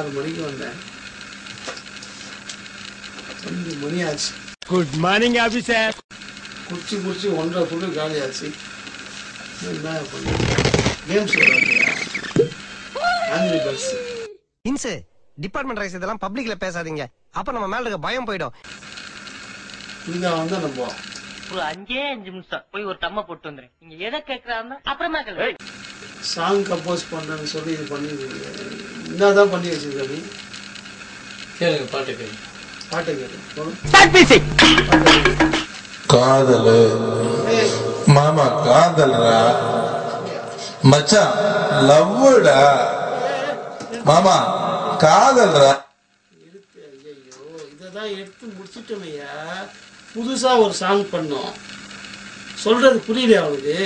6 மணிக்கு வந்தேன். 2 மணி ஆச்சு. Good morning officer. குடிச்சு 1.5 ஃபுல்லு காலி ஆச்சு. என்ன பண்ண கேம்ஸ் விளையாடுறியா? ஆங்கிரி பர்ஸ் இன்சு டிபார்ட்மெண்ட் ரைஸ் இதெல்லாம் பப்ளிக்ல பேசாதீங்க. அப்ப நம்ம மேல இருக்க பயம் போயிடும். இங்க வந்தா நம்ம ஒரு 5 நிமிஷம் போய் ஒரு தம்ம போட்டு வந்துறேன். நீங்க எதை கேக்குறாங்க அப்புறமா கேளு. சாங் கம்போஸ் பண்றேன்னு சொல்லி இது பண்ணி என்னதான் பண்ணி வச்சிருக்க நீ? கேளுங்க பாட்டு கேளு. பாட்டு கேளு. காதல் மாமா காதல்ரா மச்சான் லவ்வுடா மாமா காதல்ரா. ஐயோ இததான் எடுத்து முடிச்சிட்டோமையா. புதுசா ஒரு சாங் பண்ணோம். சொல்றது புரியல அவனுக்கு.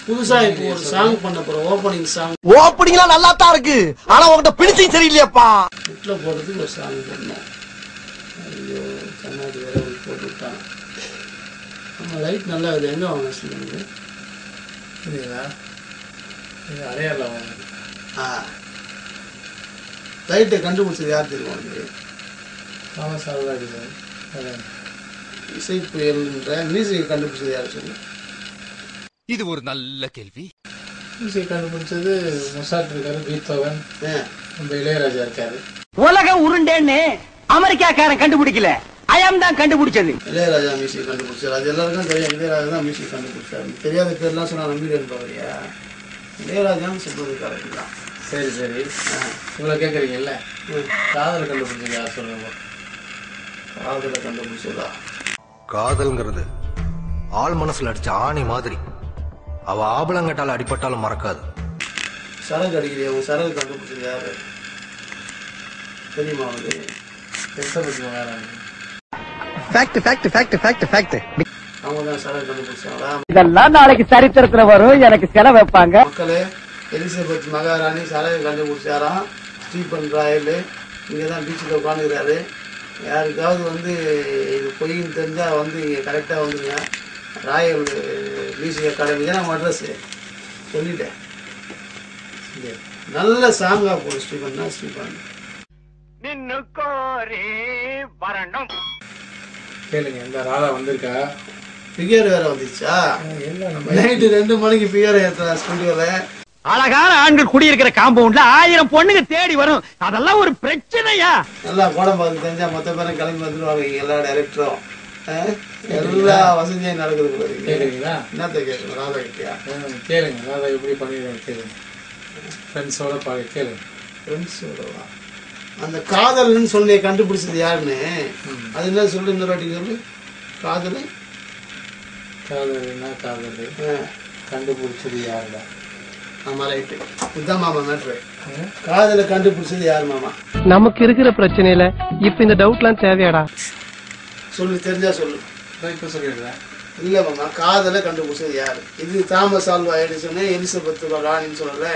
புதுசா இப்போ ஒரு சாங் பண்ண போற ஓப்பனிங் சாங். ஓப்பனிங்லாம் நல்லா தான் இருக்கு. ஆனா உன்கிட்ட பிடிச்சிங் சரியில்லையாப்பா. வீட்டுல போடுறதுக்கு ஒரு சாங் பண்ணோம். ஐயோ கண்ணாடி வேற போட்டு விட்டான். நம்ம லைட் நல்லா இருக்குது. எங்க வாங்க சொல்லுங்க. புரியுதா? அடையாளம் லைட்டை கண்டுபிடிச்சது யார் தெரியும் உனக்கு? இசை புயல்ன்ற மியூசிக்கை கண்டுபிடிச்சது யார் சொல்லு? இது ஒரு நல்ல கேள்வி. மியூசிக் கண்டுபிடிச்சது மொசாட் இருக்காரு, பீத்தோவன், நம்ம இளையராஜா இருக்காரு. உலகம் உருண்டேன்னு அமெரிக்காக்காரன் கண்டுபிடிக்கல, அயம் தான் கண்டுபிடிச்சது. இளையராஜா மியூசிக் கண்டுபிடிச்சாரு. அது எல்லாருக்கும் தெரியும். இளையராஜா தான் மியூசிக் கண்டுபிடிச்சாரு. தெரியாத பேர்லாம் சொன்னா நம்பிக்கை பாக்குறியா? இளையராஜான்னு சொல்றது கரெக்ட் தான். சரி சரி இவ்வளோ கேட்குறீங்கல்ல. காதலை கண்டுபிடிச்சது யார் சொல்லுங்க? காதலை கண்டுபிடிச்சதா? காதல்ங்கிறது ஆள் மனசுல அடிச்ச ஆணி மாதிரி. அவ ஆபலங்கட்டால அடிபட்டாலும் மறக்காது. சரகு அடிக்கிறியா? உன் சரகு கண்டுபிடிச்சது யாரு தெரியுமா அவனுக்கு? பெருசா பற்றி வேற அவங்க தான் சரகு கண்டுபிடிச்சாங்களா? இதெல்லாம் நாளைக்கு சரித்திரத்துல வரும். எனக்கு செலவு வைப்பாங்க. மக்களே, எலிசபெத் மகாராணி சரகு கண்டுபிடிச்சாராம். ஸ்டீபன் ராயல் இங்கதான் பீச்சில் உட்காந்துக்கிறாரு. யாருக்காவது வந்து இது பொய்ன்னு தெரிஞ்சா வந்து இங்கே கரெக்டாக வந்துங்க. ராயல் மியூசிக் அகாடமி தான் நம்ம அட்ரஸு சொல்லிட்டேன். நல்ல சாங்கா போடு ஸ்டீபன் தான். ஸ்டீபன் கேளுங்க. இந்த ராதா வந்திருக்கா? ஃபிகர் வேற வந்துச்சா? நைட்டு 2 மணிக்கு ஃபிகர் ஏற்றுறா ஸ்டுடியோல. அழகான ஆண்கள் குடியிருக்கிற காம்பவுண்ட்ல 1000 பொண்ணுங்க தேடி வரும். அதெல்லாம் ஒரு பிரச்சனையா? நல்லா படம் பார்த்து தெரிஞ்சா மொத்த பேரும் கிளம்பி வந்துடுவாங்க. எல்லா டைரக்டரும் எல்லா வசதியும் நடக்குது. என்னத்த கேட்கணும்? ராதா கிட்டியா கேளுங்க. ராதா எப்படி பண்ணிடுறாங்க கேளுங்க. ஃப்ரெண்ட்ஸோட பாடி கேளுங்க. ஃப்ரெண்ட்ஸோடவா? அந்த காதல்னு சொல்லி கண்டுபிடிச்சது யாருன்னு அது என்ன சொல்லு? இன்னொரு வாட்டி சொல்லு. காதல் காதல்னா காதல் கண்டுபிடிச்சது யாருடா? ஆமா ரைட்டு. இதுதான் மாமா மேட்ரு. காதலை கண்டுபிடிச்சது யாரு மாமா? நமக்கு இருக்கிற பிரச்சனையில இப்ப இந்த டவுட்லாம் தேவையாடா? சொல்லு, தெரிஞ்சா சொல்லு. இப்ப சொல்லிடுறேன். இல்ல மாமா, காதலை கண்டுபிடிச்சது யாரு? இது தாமஸ் ஆல்வா எடிசன், எலிசபெத் ராணின்னு சொல்லல.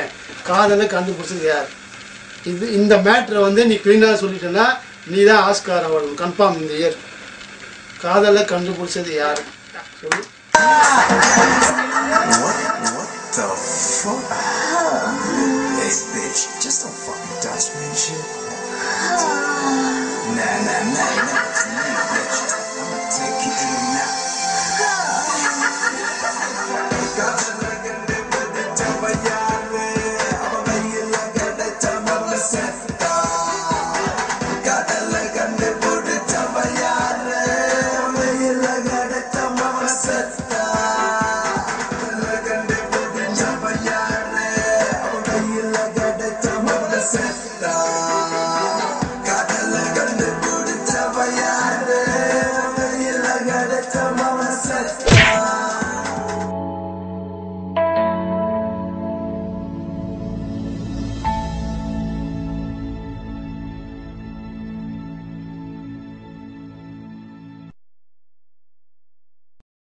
காதலை கண்டுபிடிச்சது யாரு? இது இந்த மேட்ரை வந்து நீ கிளீனா சொல்லிட்டேன்னா நீ தான் ஆஸ்கார் அவார்டு கன்ஃபார்ம் இந்த இயர். காதலை கண்டுபிடிச்சது யாரு சொல்லு. The fuck? Hey bitch, just don't fucking touch me and shit. Nah.